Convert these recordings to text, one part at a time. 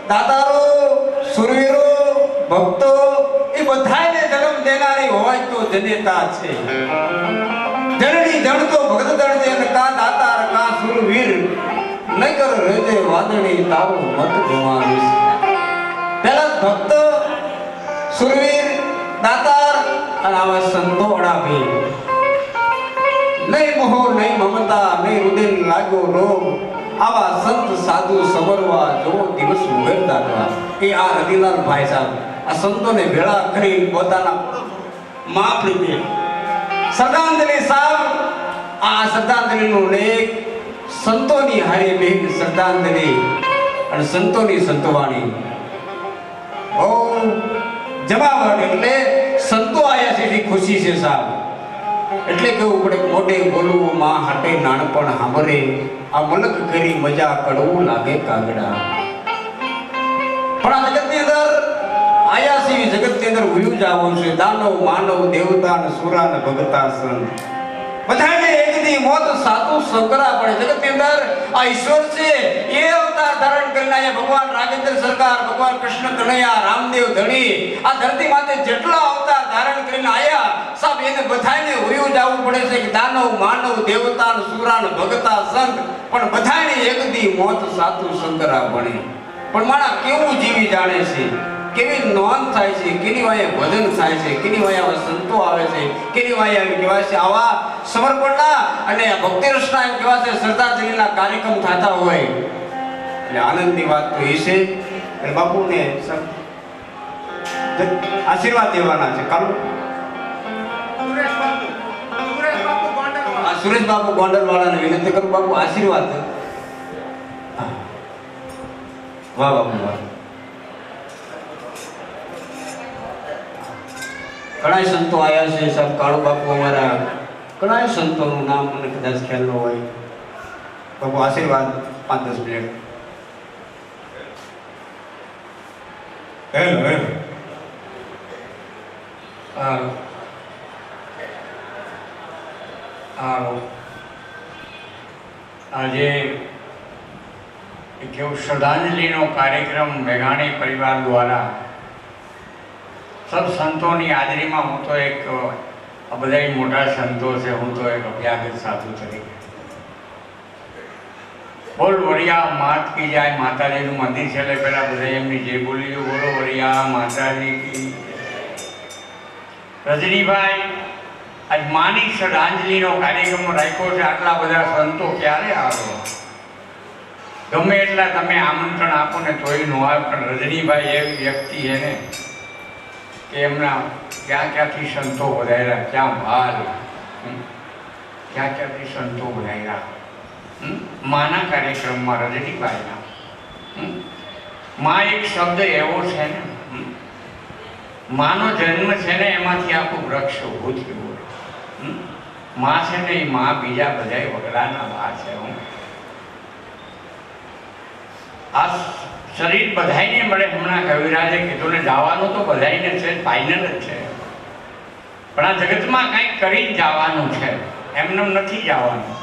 દાતારો, સુરવીરો, ભક્તો એ બધાને જન્મ દેનારી હોય તો જનેતા છે. જનની જણ તો ભગત જણ છે, કા દાતાર કા સુરવીર, નગર રેજે વાદળી તારું મત ગુમાવીશ. પેલા ભક્ત, સુરવીર, દાતાર અને આવા સંતો અડાવી. નહીં મોહ, નહીં મમતા, નહીં રુદિન લાગ્યો રોગ, આવા સંત સાધુ સમરવા જો દિવસ ઉઘડતા. એ આ રતિલાલ ભાઈ સાહેબ આ સંતોને ભેળા કરી પોતાના માફ રીતે શ્રદ્ધાંજલિ સાહેબ, આ શ્રદ્ધાંજલિનો લેખ સંતોની હારે બેન શ્રદ્ધાંજલિ અને સંતોની સંતવાણી. ઓ જમાવટ એટલે સંતો આયા છે એની ખુશી છે સાહેબ. એટલે કેવું પડે મોઢે બોલવું માં હાટે નાનપણ હાંભરે, આ મલક કરી મજા કડવું લાગે કાગડા. પણ આ જગતની અંદર આયા છે, જગતની અંદર ભૂલ્યું જાવું છે. દાનવ, માનવ, દેવતા ને સુરા ને ભગતા સંત બધાને એક દી મોત સાતું સંકરા પડે. જગતની અંદર આ ઈશ્વર છે એ અવતાર ધારણ કરીને આયા ભગવાન રાજેન્દ્ર સરકાર, ભગવાન કૃષ્ણ કનૈયા, રામદેવ ધણી આ ધરતી માથે જેટલા અવતાર ધારણ કરીને આયા સાહેબ એને બધાને હોયું જવું પડે છે કે દાનવ, માનવ, દેવતા ને સુરા ને ભગતા સંત પણ બધાને એક દી મોત સાતું સંકરા બને. પણ માણા કેવું જીવી જાણે છે, કેવી નોંધ થાય છે, કેની વાય ભજન થાય છે, કેની વાય આવા સંતો આવે છે, કેની વાય એમ કહેવાય છે આવા સમર્પણના અને ભક્તિ રસના એમ કહેવાય છે શ્રદ્ધાંજલિના કાર્યક્રમ થતા હોય. એટલે આનંદની વાત તો એ છે કે બાપુને આશીર્વાદ દેવાના છે. કાલ સુરેશ બાપુ ગોંડલવાળાને વિનંતી કરું, બાપુ આશીર્વાદ. વાહ બાપુ વાહ. ઘણા સંતો આયા છે સાહેબ. કાળુ બાપુ અમારા ઘણા સંતોનું નામ મને કદાચ ખ્યાલ ન હોય. બાપુ આશીર્વાદ 5-10 મિનિટ. Hello hello. આજે કેવું શ્રદ્ધાંજલિનો કાર્યક્રમ મેઘાણી પરિવાર દ્વારા સબ સંતોની હાજરીમાં હું તો એક આ બધા મોટા સંતો છે, હું તો એક અભ્યાગત સાધુ તરીકે બોલ વરિયા માત કી જાય. માતાજીનું મંદિર છે એટલે પહેલાં બધા એમની જે બોલી જો બોલો વરિયા માતાજી કી. રજનીભાઈ આજ માની શ્રદ્ધાંજલિનો કાર્યક્રમ રાખ્યો છે. આટલા બધા સંતો ક્યારે આવે? ગમે એટલા તમે આમંત્રણ આપો ને તોય ન આવે. પણ રજનીભાઈ એવી વ્યક્તિ છે ને કે એમના ક્યાં ક્યાંથી સંતો વધાર્યા, ક્યાં ભાલ, ક્યાં ક્યાંથી સંતો વધાર્યા માના કાર્યક્રમમાં રજનીભાઈના. માં એક શબ્દ એવો છે ને, માનો જન્મ છે ને એમાંથી આખું વૃક્ષ ઊભું થયું. માં છે ને એ માં બીજા બધા વગડાના બા છે. આ શરીર બધાઈને મળે. હમણાં કવિરાજે કીધું ને જવાનું તો બધાઈને છે, ફાઇનલ જ છે. પણ આ જગતમાં કંઈક કરી જ જવાનું છે, એમને નથી જવાનું.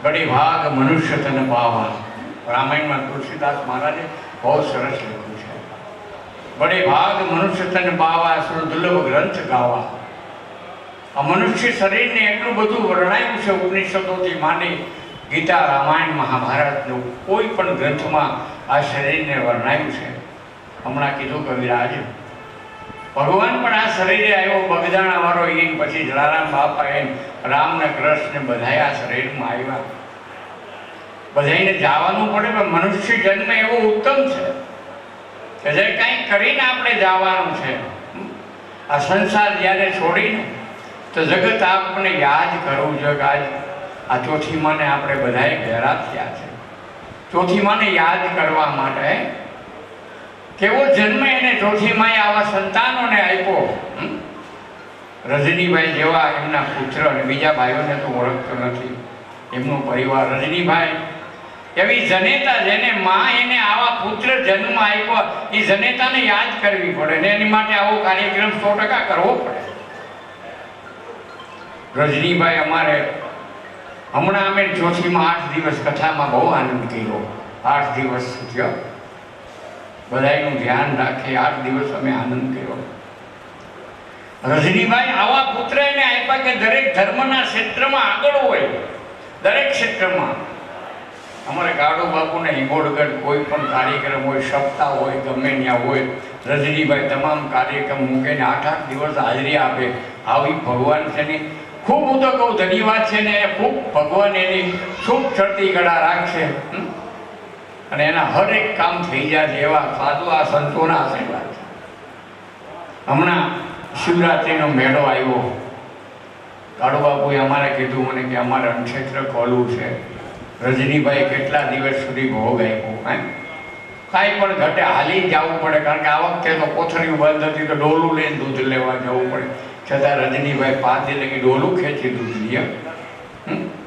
બડી ભાગ મનુષ્ય તને પાવા. રામાયણમાં તુલસીદાસ મહારાજે બહુ સરસ લખ્યું છે. બડે ભાગ મનુષ્ય તને પાવા, દુર્લભ ગ્રંથ ગાવા. આ મનુષ્ય શરીરને એટલું બધું વર્ણાયું છે ઉપનિષદોથી માંડી ગીતા, રામાયણ, મહાભારતનું કોઈ પણ ગ્રંથમાં આ શરીરને વર્ણાયું છે. હમણાં કીધું કવિરાજ ભગવાન પણ આ શરીરે આવ્યો, બગદાણા વાળો એમ, પછી જલારામ બાપા એમ, રામ ને કૃષ્ણ બધાએ આ શરીરમાં આવ્યા. બધાને જવાનું પડે. પણ મનુષ્ય જન્મ એવો ઉત્તમ છે કે જે કંઈક કરીને આપણે જવાનું છે. આ સંસાર જ્યારે છોડીને તો જગત આપણે યાદ કરવું જોઈએ કે આ ચોથી માને આપણે બધાએ ભેરા થયા છે. ચોથી માને યાદ કરવા માટે કેવો જન્મ એને ચોથી માએ આવા સંતાનોને આપ્યો. રજનીભાઈ જેવા એમના પુત્ર અને બીજા ભાઈઓને તો ઓળખતો નથી, એમનો પરિવાર. રજનીભાઈ એવી જનેતા જેને માં એને આવા પુત્ર જન્મ આપ્યો, એ જનેતાને યાદ કરવી પડે ને એની માટે આવો કાર્યક્રમ 100% કરવો પડે. રજનીભાઈ અમારે હમણાં અમે ચોથીમાં 8 દિવસ કથામાં બહુ આનંદ કર્યો. 8 દિવસ થયો બધાયનું ધ્યાન રાખી 8 દિવસ અમે આનંદ કર્યો. રજનીભાઈ આવા પુત્ર એને આપ્યા કે દરેક ધર્મના ક્ષેત્રમાં આગળ હોય, દરેક ક્ષેત્રમાં. અમારે કાળુ બાપુને હિંગોળગઢ કોઈ પણ કાર્યક્રમ હોય, સપ્તાહ હોય, ગમે ત્યાં હોય, રજનીભાઈ તમામ કાર્યક્રમ મૂકીને 8 દિવસ હાજરી આપે. આવી ભગવાન છે ને ખૂબ, હું તો કહું ધન્યવાદ છે ને, ખૂબ ભગવાન એની ખૂબ ચડતી ગળા રાખશે અને એના હરેક કામ થઈ જાય છે. એવા સાધુ આ સંતોના આશીર્વાદ છે. હમણાં શિવરાત્રિનો મેળો આવ્યો. કાળુ બાપુએ અમારે કીધું મને કે અમારે અન્નક્ષેત્ર ખોલવું છે. રજનીભાઈ કેટલા દિવસ સુધી ભોગ આપ્યો, કાંઈ પણ ઘટે હાલી જવું પડે, કારણ કે આ વખતે તો કોથળીઓ બંધ હતી તો ડોલું લઈને દૂધ લેવા જવું પડે. છતાં રજનીભાઈ 5 લગી ડોલું ખેંચી દૂધ લે.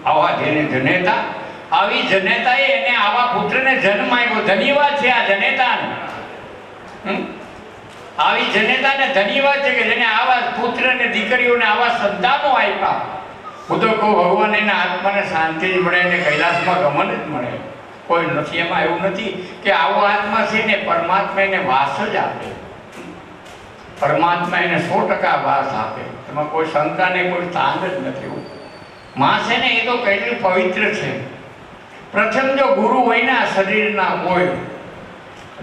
આવા જેને જનેતા, આવી જનેતાએ એને આવા પુત્રને જન્મ આપ્યો. ધન્યવાદ છે આ જનેતાને. આવી જનેતાને ધન્યવાદ છે કે જેને આવા પુત્ર ને દીકરીઓને આવા સંતાનો આપ્યા. હું તો કહું ભગવાન એના આત્માને શાંતિ જ મળે ને કૈલાસમાં ગમન જ મળે. કોઈ નથી એમાં એવું નથી કે આવો આત્મા છે ને પરમાત્મા એને વાસ જ આપે. પરમાત્મા એને 100% વાસ આપે. એમાં કોઈ શંકા ને કોઈ સ્થાન જ નથી. માં છે ને એ તો કેટલી પવિત્ર છે. પ્રથમ જો ગુરુ હોય ને આ શરીરના હોય,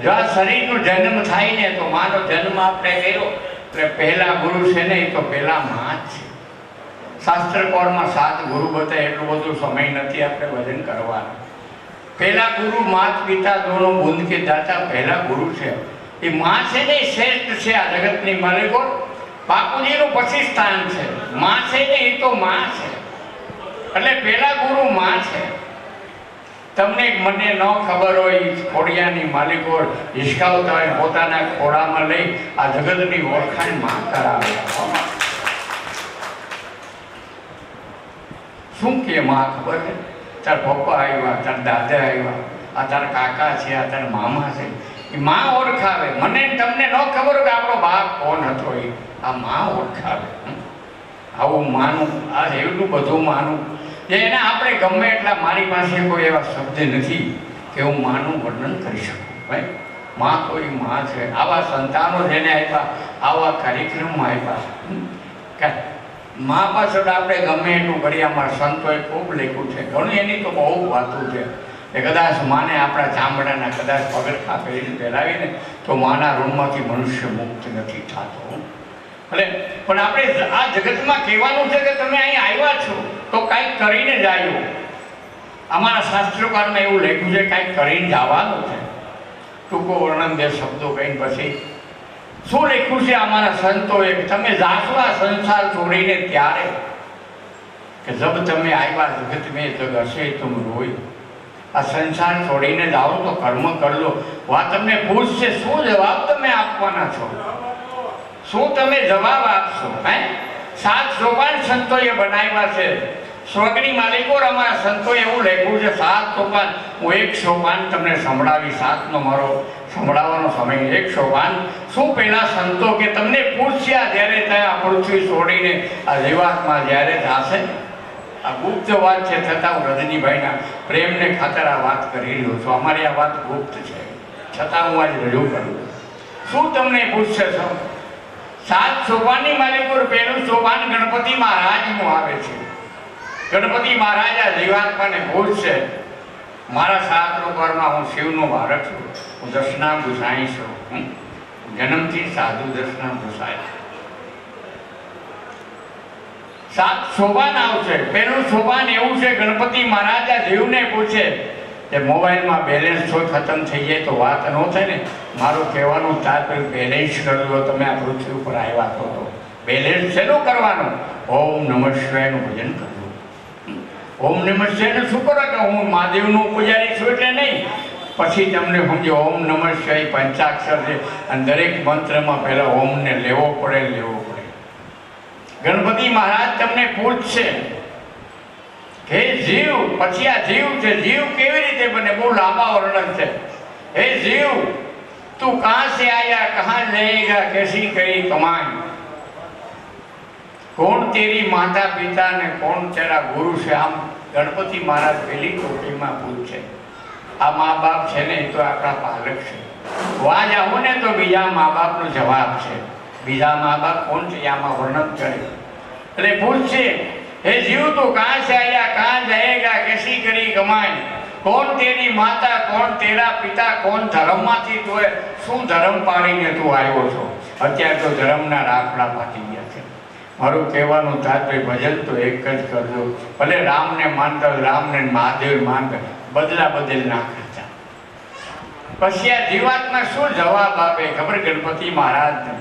જો આ શરીરનો જન્મ થાય ને તો માનો જન્મ આપણે કર્યો એટલે પહેલા ગુરુ છે ને એ તો પહેલા માં જ છે. શાસ્ત્રકોરમાં 7 ગુરુ બતાવે, એટલું બધું સમય નથી આપણે વજન કરવાનું. પહેલા ગુરુ માત પિતા દોનો બુંદ કે દાતા પહેલા ગુરુ છે. એ માં છે ને એ શ્રેષ્ઠ છે આ જગતની માલિકો. બાપુજીનું પછી સ્થાન છે. માં છે ને એ તો માં છે, એટલે પહેલા ગુરુ માં છે. તમને મને ન ખબર હોય, ખોડિયાની માલિકો હિસકાવતા હોય, પોતાના ખોળામાં લઈ આ જગતની ઓળખાણ માં કરાવે. શું કે માં ખબર છે? તાર પપ્પા આવ્યા, તાર દાદા આવ્યા, આ તારા કાકા છે, આ તારા મામા છે, એ માં ઓળખાવે. મને તમને ન ખબર કે આપણો બાપ કોણ હતો, એ આ માં ઓળખાવે. આવું માનું, આ એટલું બધું માનું જે એને આપણે ગમે એટલા, મારી પાસે કોઈ એવા શબ્દ નથી કે હું માનું વર્ણન કરી શકું. ભાઈ માં કોઈ માં છે. આવા સંતાનો જેને આપ્યા, આવા કાર્યક્રમમાં આપ્યા. માં પાછળ આપણે ગમે એટલું કરીએ. અમારા સંતોએ ખૂબ લખ્યું છે, ઘણું એની તો બહુ વાતું છે કે કદાચ માને આપણા ચામડાના કદાચ પગરખા પહેરીને પહેરાવીને તો માના રૂમમાંથી મનુષ્ય મુક્ત નથી થતો. એટલે પણ આપણે આ જગતમાં કહેવાનું છે કે તમે અહીં આવ્યા છો તો કાંઈક કરીને જ આવ્યો. અમારા શાસ્ત્રકારમાં એવું લખ્યું છે કાંઈક કરીને જવાનું છે. ટૂંકો વર્ણન 2 શબ્દો કહીને પછી શું લખ્યું છે અમારા સંતોએ, તમે જાશો આ સંસાર છોડીને ત્યારે કે જબ તમે આવ્યા જગત મેં જગ હશે તુમ રોય. આ સંસાર છોડીને જાઓ તો કર્મ કર લો. વા તમને પૂછશે શું જવાબ તમે આપવાના છો, શું તમે જવાબ આપશો? 7 સોપાન સંતોએ બનાવ્યા છે. સ્વર્ગની માલિકો અમારા સંતોએ એવું લખ્યું છે 7 સોપાન. હું 1 સોપાન તમને સંભળાવી. 7નો મારો સંભળાવવાનો સમય. 1 સોપાન. શું પહેલા સંતો કે તમને પૂછ્યા જ્યારે ત્યાં પૃથ્વી છોડીને આ જીવાત્મા જ્યારે જાશે. આ ગુપ્ત વાત છે, છતાં હું રજનીભાઈના પ્રેમને ખાતર આ વાત કરી રહ્યો છું. અમારી આ વાત ગુપ્ત છે, છતાં હું આજે રજૂ કરું. શું તમને પૂછશે? 7 સોપાનની માલિકો. પહેલું સોપાન ગણપતિ મહારાજનું આવે છે. ગણપતિ મહારાજ આ જીવાત્માને પૂછશે, મારા 7 રૂપમાં હું શિવનો બાળક છું, હું દર્શનામ ગુસાઈ છું, જન્મથી સાધુ દર્શનામ ગુસાઈ. 7 સોપાન આવશે. પહેલું સોપાન એવું છે, ગણપતિ મહારાજ આ જીવને પૂછે કે મોબાઈલમાં બેલેન્સ થોડું ખતમ થઈ જાય તો વાત ન થાય ને. મારું કહેવાનું તાત્પર્ય બેલેન્સ કરજો. તમે આ પૃથ્વી ઉપર આવ્યા છો તો બેલેન્સ શેનું કરવાનું? ઓમ નમઃ શિવાયનું ભજન કરવું. ઓમ નમઃ શિવાયનું શું કરો કે હું મહાદેવનું પૂજારી છું એટલે નહીં. પછી તમને સમજો ઓમ નમઃ શિવાય પંચાક્ષર છે અને દરેક મંત્રમાં પહેલાં ઓમને લેવો પડે. ગણપતિ મહારાજ તમને પૂછશે હે જીવ, પછી આ જીવ છે, જીવ કેવી રીતે બને? બહુ લાંબા વર્ણન છે. હે જીવ, તું કહાં से आया, कहाँ जाएगा, कैसी करी कमाई? कौन तेरी माता पिता ने कौन तेरा गुरु છે? આમ ગણપતિ મહારાજ પહેલી ટોપીમાં પૂછશે. આ મા બાપ છે ને એ તો આપણા પાલક છે. વા જાઉં ને તો બીજા મા બાપનો જવાબ છે. બીજા મા બાપ કોણ છે આમાં વર્ણન કરે. એટલે પૂછશે, હે જીવ તું કહાં से आया कहां जाएगा कैसी કરી કમાઈ, કોણ તેરી માતા કોણ તેરા પિતા, કોણ ધર્મમાંથી તું શું ધર્મ પાડીને તું આવ્યો છો. અત્યારે તો ધર્મના રાખડા ફાટી ગયા છે. મારું કહેવાનું તાત્પર્ય ભજન તો એક જ કરજો. ભલે રામને માનતા રામને મહાદેવ માનતા બદલા બદલ ના કરતા. પછી આ જીવાતમાં શું જવાબ આપે ખબર ગણપતિ મહારાજને?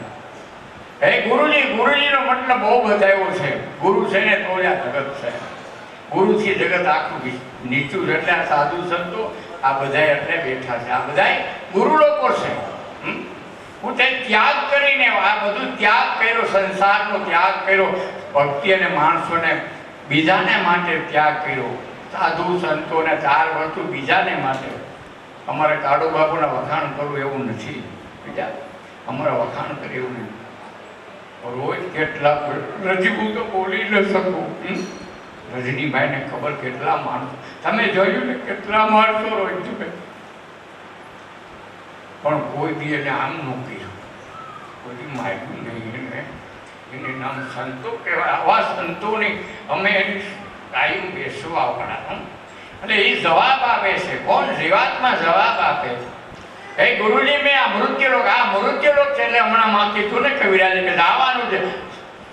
હે ગુરુજી, ગુરુજીનો મતલબ બહુ બતાવ્યો છે. ગુરુ છે ને તો જ આ જગત છે. ગુરુથી જગત આખું નીચું છે. એટલે આ સાધુ સંતો આ બધાય એટલે બેઠા છે. આ બધાય ગુરુ લોકો છે. હું તે ત્યાગ કરીને આ બધું ત્યાગ કર્યો, સંસારનો ત્યાગ કર્યો, ભક્તિ અને માણસોને બીજાને માટે ત્યાગ કર્યો, સાધુ સંતોને 4 વસ્તુ બીજાને માટે. અમારે કાળુ બાપુના વખાણ કરવું એવું નથી. બીજા અમારા વખાણ કરે એવું નહીં. રોજ કેટલા રજી હું તો બોલી ન શકું. રજનીભાઈને ખબર કેટલા માણસો તમે જોયું ને કેટલા માણસો રોજ જુએ, પણ કોઈ બી એને આમ ન કર્યું, કોઈ માગ્યું નહીં. એને નામ સંતો કહેવાય. આવા સંતોની અમે કાયમ બેસવા વાળા. એટલે એ જવાબ આપે છે. કોણ જીવાતમાં જવાબ આપે? હે ગુરુજી મેં આ મૃત્યુલોક છે. એટલે હમણાં માં કીધું ને કવિરાજે કે જવાનું છે.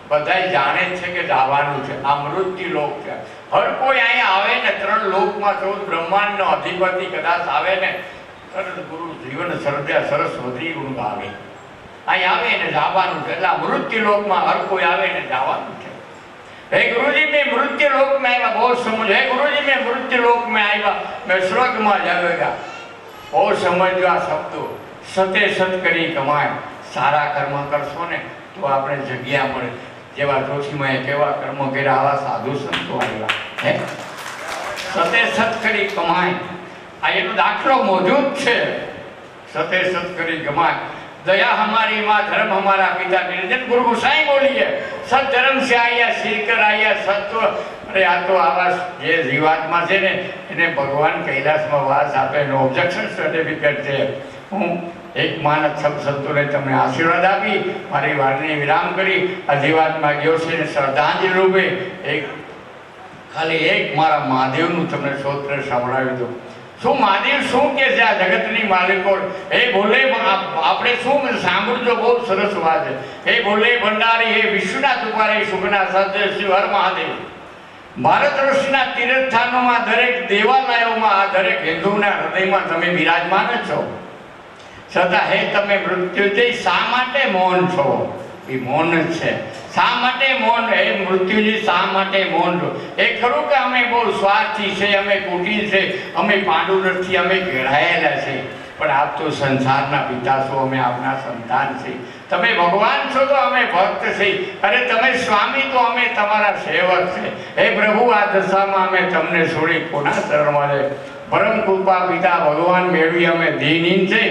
બધા જાણે છે કે જવાનું છે. આ મૃત્યુલોક છે. હર કોઈ અહીંયા આવે ને 3 લોકમાં 14 બ્રહ્માંડનો અધિપતિ કદાચ આવે ને તરત ગુરુ જીવન સરદ્યા સરસ્વતી ગુણ ગાવે. અહીં આવે ને જવાનું છે. એટલે આ મૃત્યુલોકમાં હર કોઈ આવે ને જવાનું છે. હે ગુરુજી મેં મૃત્યુલોક में આવ્યા બહુ સમજ. હે ગુરુજી મેં મૃત્યુલોક में આવ્યા મેં સ્વર્ગમાં જાવેગા. બહુ સમજો આ શબ્દો. સતે સત કરી કમાય. સારા કર્મ કરશો ને તો આપણે જગ્યા મળે. જેવા જોશીમાં કેવા કર્મ કર્યા આવા સાધુ સંતો આવ્યા. હે સતે સત કરી કમાય. આ એનો દાખલો મોજૂદ છે. સતે સત કરી કમાય. दया हमारी माँ धर्म हमारा पिता. નિરંજન ગુરુ ગોસાઈ બોલીએ સત ધર્મ से आया सीखकर आया सत्व. અરે આ તો આવા જે જીવાત્મા છે ને એને ભગવાન કૈલાસમાં વાસ આપે એનો ઓબ્જેક્શન સર્ટિફિકેટ છે. હું એક માનસ સબ સંતોને તમને આશીર્વાદ આપી મારી વાણીને વિરામ કરી આ જીવાત્મા ગયો છે ને શ્રદ્ધાંજલિ રૂપે ખાલી એક મારા મહાદેવનું તમને સ્તોત્ર સંભળાવી દઉં. શું મહાદેવ શું કે છે આ જગતની માલિકો? હે ભોલે આપણે શું સાંભળજો, બહુ સરસ વાત છે. હે ભોલે ભંડારી, હે વિશ્વનાથ ઉપારે, સુખના સત્ય શિવ હર મહાદેવ. ભારત વર્ષના તીર્થસ્થાનોમાં દરેક દેવાલયોમાં આ દરેક હિન્દુના હૃદયમાં તમે બિરાજમાન જ છો. છતાં હે તમે મૃત્યુંજય શા માટે મૌન છો? એ મૌન જ છે. શા માટે મૌન? હે મૃત્યુજી શા માટે મૌન છો? એ ખરું કે અમે બહુ સ્વાર્થી છે, અમે કુટીર છે, અમે પાંડુરથથી અમે ઘેરાયેલા છે, પણ આપ તો સંસારના પિતા છો, અમે આપના સંતાન છે. તમે ભગવાન છો તો અમે ભક્ત છે. અરે તમે સ્વામી તો અમે તમારા સેવક છે. હે પ્રભુ આ દશામાં અમે તમને છોડી કોના શરણમાં છે? પરમ કૃપા પિતા ભગવાન મેળવી અમે દીનહીન છે.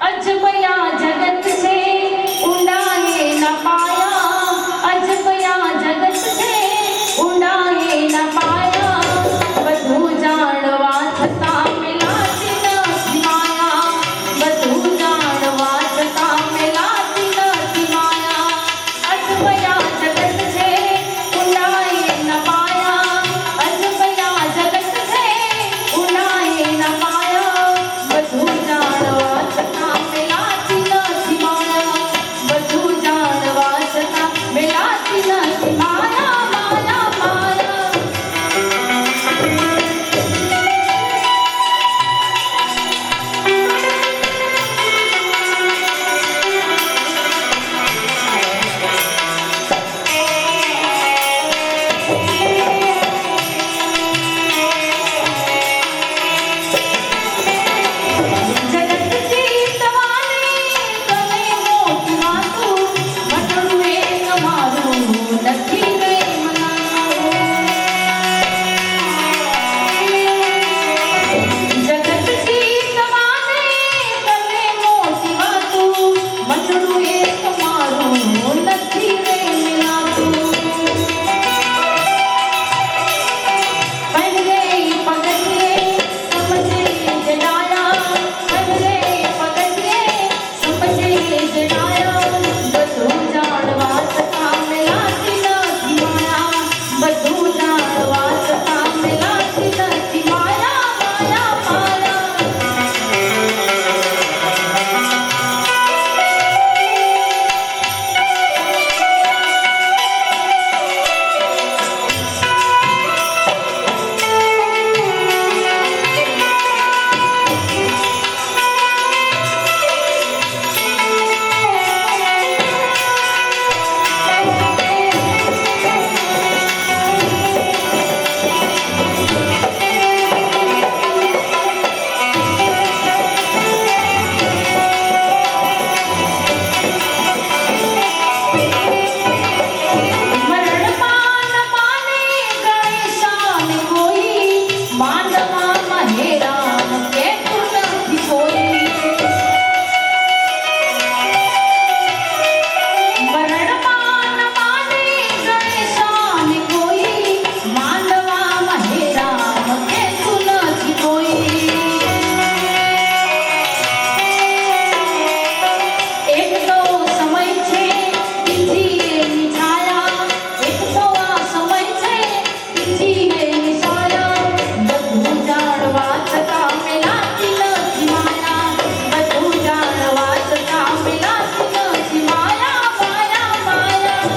અજબયા જગત છે ઊંડાએ ન પાયા. અજબયા જગત છે ઊંડાએ ન પાયા. બધું જાણવા છતાં મિલાતી નથી માયા. બધું જાણવા છતાં મિલાતી નથી માયા. અજબયા જગત છે ઊંડાએ ન પાયા. અજબયા જગત છે ઊંડાએ ન પાયા. માંડવામાં હેરાન કહેતું નથી કોઈ વરણમાં ન માને ગણેશાને કોઈ માંડવામાં હેરાન કહેતું નથી કોઈ એક તો સમય છે બીજી એની છાયા એક તો આ સમય છે બીજી એની છાયા બધું જાણવા છતાં મેલાતી નથી માયા બધું જાણવા છતાં મેલાતી નથી માયા માયા માયા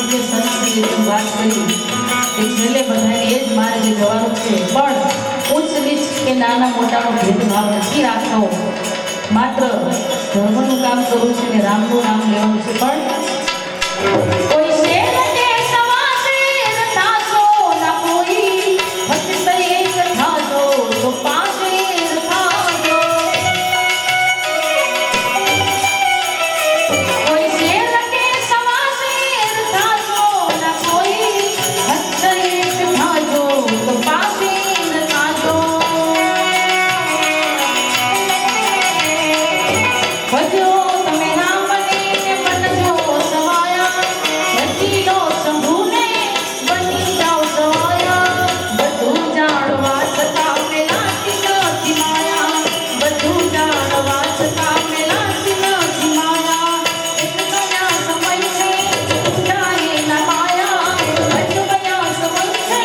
જે સંસ્કૃતિની વાત કરી એ છેલ્લે બધાને એ જ માર્ગે જવાનું છે પણ ઉચ્ચ નીચ કે નાના મોટાનો ભેદભાવ નથી રાખવો માત્ર ધર્મનું કામ કરવું છે ને રામનું નામ લેવાનું છે પણ કોઈ શેર કે સવા શેર થાશો ના કોઈ ફક્ત એક થાશો તો પાંચ શેર થાશો કોઈ શેર કે સવા શેર થાશો ના કોઈ ફક્ત એક થાશો તો પાંચ શેર થાશો ભજો તમે રામને ને બનજો સવાયા નથીનો શંભુને બની જાઓ સવાયા બધું જાણવા છતાં મેલાતી નથી માયા બધું જાણવા છતાં મેલાતી નથી માયા એક કયા સમય છે ઊંડાએ ના પાયા હજુ કયા સમય છે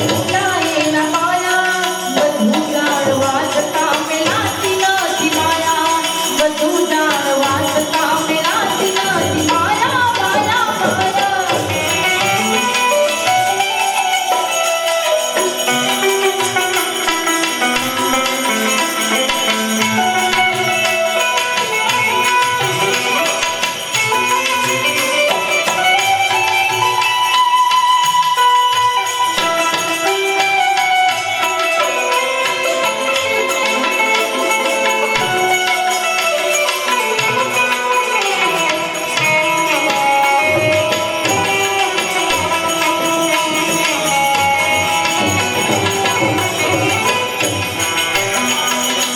ઊંડાએ ના પાયા બધું જાણવા છતાં મેલાતી નથી માયા બધું જાણવા છતાં મેલાતી નથી માયા માયા માયા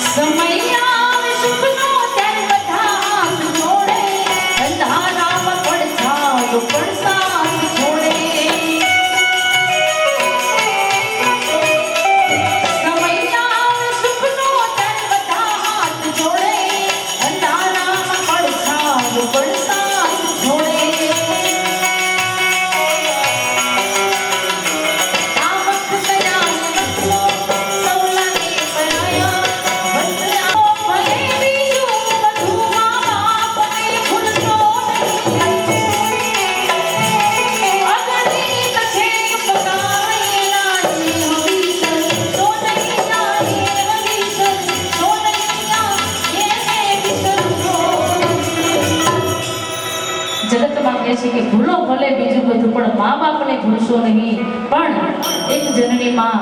સમય આવે સુખનો ત્યારે બધા હાથ જોડે અંધારામાં પડછાયો પણ સાથ છોડે સમય આવે સુખનો ત્યારે બધા હાથ જોડે અંધારામાં પડછાયો પણ સાથ છોડે આ વખત કયા વખતો સૌલાને પરાયા ભદ્રાઓ ભલે બીજું બધું મા બાપને ભૂલતો નહીં અગણિત છે પકાવેલા જીવ વિષય તો નહીં જાણે વિષય તો નહીં જાણે વિષય જગતમાં કહે છે કે ભૂલો ભલે બીજું બધું પણ મા બાપને ભૂલશો નહીં પણ એક જનની માં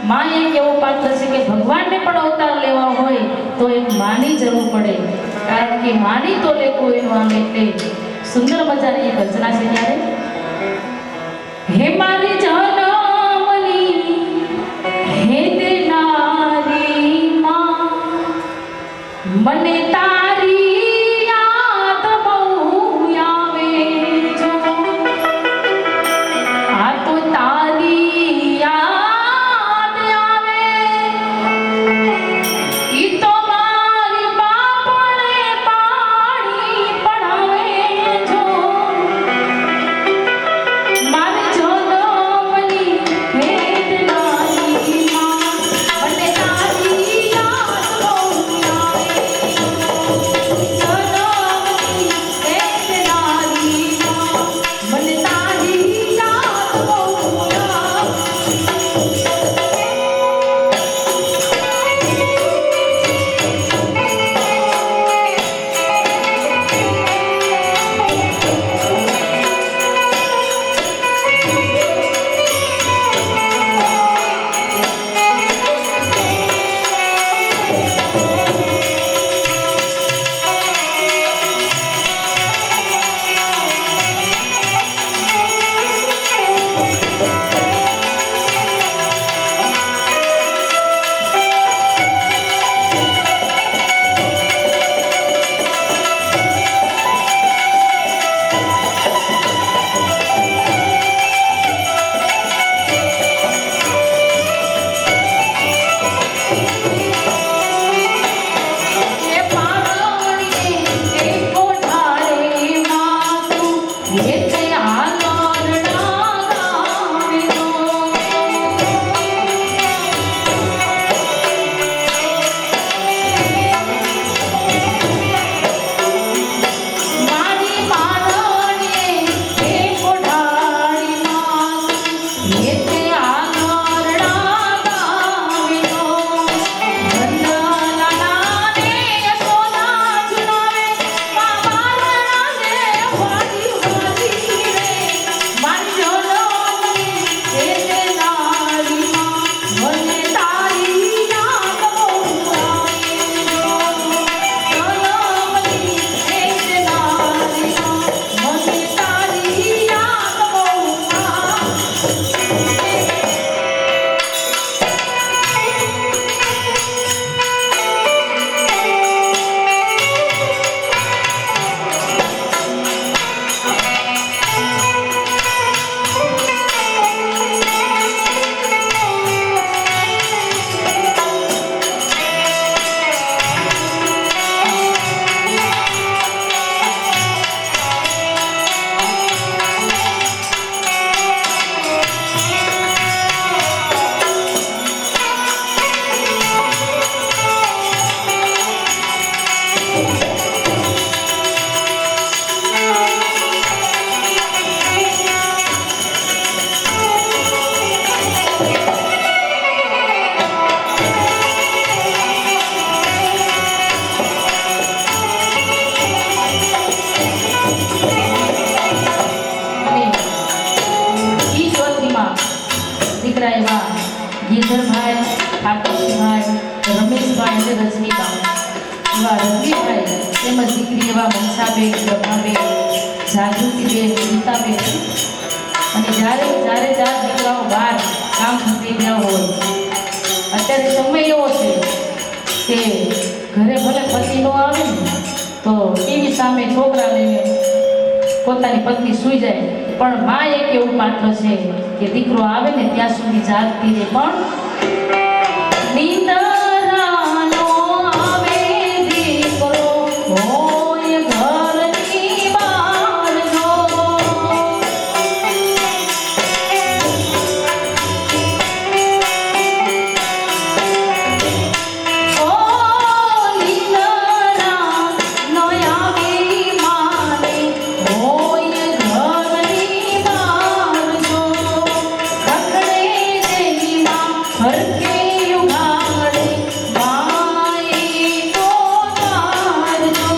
માં એક એવું પાત્ર છે કે ભગવાનને પણ અવતાર લેવા હોય તો એક માની જરૂર પડે કારણ કે માની તો લે કોઈનું આમ એટલે સુંદર મજાની એક રચના છે ત્યારે હે મારી જનમની હે દેનારી માં મને તારી યાદ બહુ આવે જો આ તો તારી યાદ આવે ઈ તો મારી બાપ એવા રવિભાઈ તેમજ દીકરી એવા મનસાબેન, પ્રભાબેન, જાગૃતિબેન, ગીતાબેન અને જ્યારે જ્યારે ચાર દીકરાઓ બહાર કામ થઈ ગયા હોય, અત્યારે સમય એવો છે કે ઘરે ભલે પતિ ન આવે ને તો ટીવી સામે છોકરા લઈને પોતાની પત્ની સૂઈ જાય, પણ માં એક એવું પાત્ર છે કે દીકરો આવે ને ત્યાં સુધી જાગતી રહે. પણ નીંદરાનો આવે દીકરો હોય ઘરની બહારનો. ઓ નીંદરાનો આવે માને હોય ઘરની બહારનો. ખખડે તેની માં હરખે ઉઘાડે માએ તો તારજો.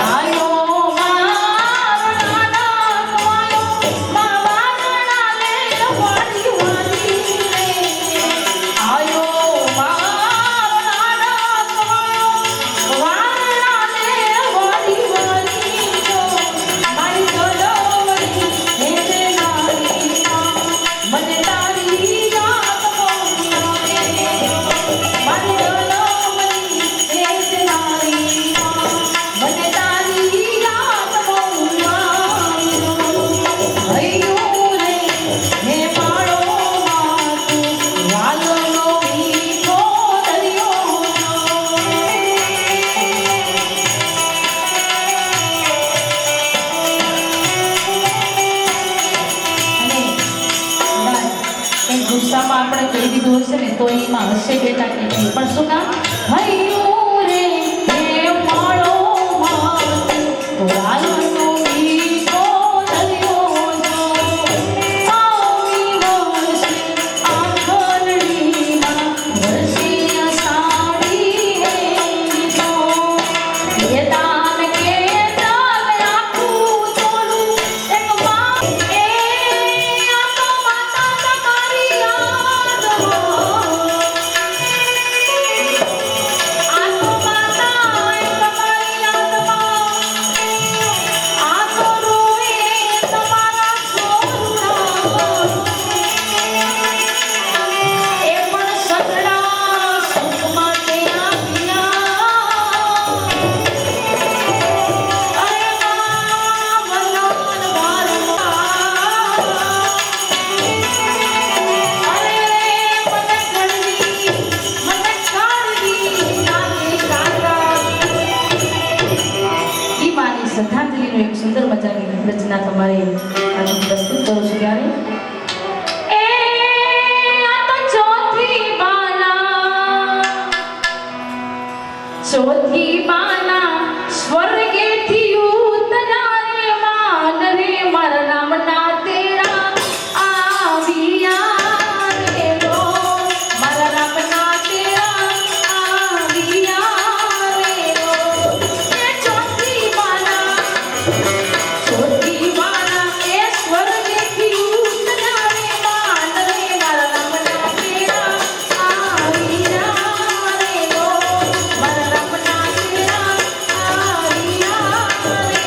આયો મારો નાના કોયો મા વાગણા લે વાડી વાડી રે. આયો મારો નાના કોયો વાગણા લે વાડી વાડી જો. મારી ગલોવડી હેતે નારી માં મને તારી યાદ બહુ આવે. મારી ગલોવડી હેતે નારી માં મને તારી યાદ બહુ આવે. હૈયું રે હે માળો માતું વાલનો મીઠો દરિયો. અને એ ગુસ્સામાં આપણે કહી દીધું હશે ને તો એમાં હશે બેટા કે નહીં, પણ શું કામ? હૈયું રે હે માળો માતું વાલનો મીઠો દરિયો જો. આવી વરસે આંગણડીમાં વરસે અષાઢી હેલી જો. એ દાન કે દાન આખું તોલું એક માં એ આ તો માતા તમારી યાદમાં. આ તો માતા તમારી યાદમાં. આ તો રોવે તમારા છોરુડા. એ પણ સગડા સુખ માટે આવ્યા. અરે માં વરદાન વારંવાર. અરે મને કડવી મને કાઢવી લાગે કાકા. ઈ માની શ્રદ્ધાંજલિનો એક સુંદર મજાની રચના તમારે આજે પ્રસ્તુત કરું છું. ત્યારે એ આ તો ચોથી બાના સ્વર્ગેથી ઉતર્યા માન રે મારા નામના તેડા આવ્યા રે લો. મારા નામના તેડા આવ્યા રે લો. એ ચોથી બાના એ સ્વર્ગેથી ઉતર્યા રે માન રે મારા નામના તેડા આવ્યા રે લો. મારા નામના તેડા આવ્યા રે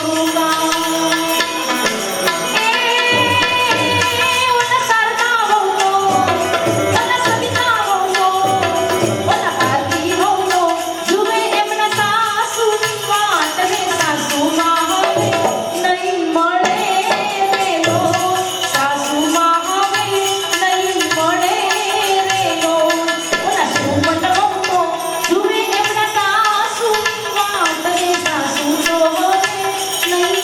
કરું કામ ઓના સરતા હોતો ઓના સવિતા હોતો ઓના પાતી હોતો જુએ એમના સાસુની વાત ને સાસુમાં હવે નહીં મળે રેલો સાસુમાં હવે નહીં મળે રેલો ઓના સુમન હોતો જુએ એમના સાસુની વાત ને સાસુ તો હવે નહીં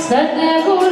સદગુણ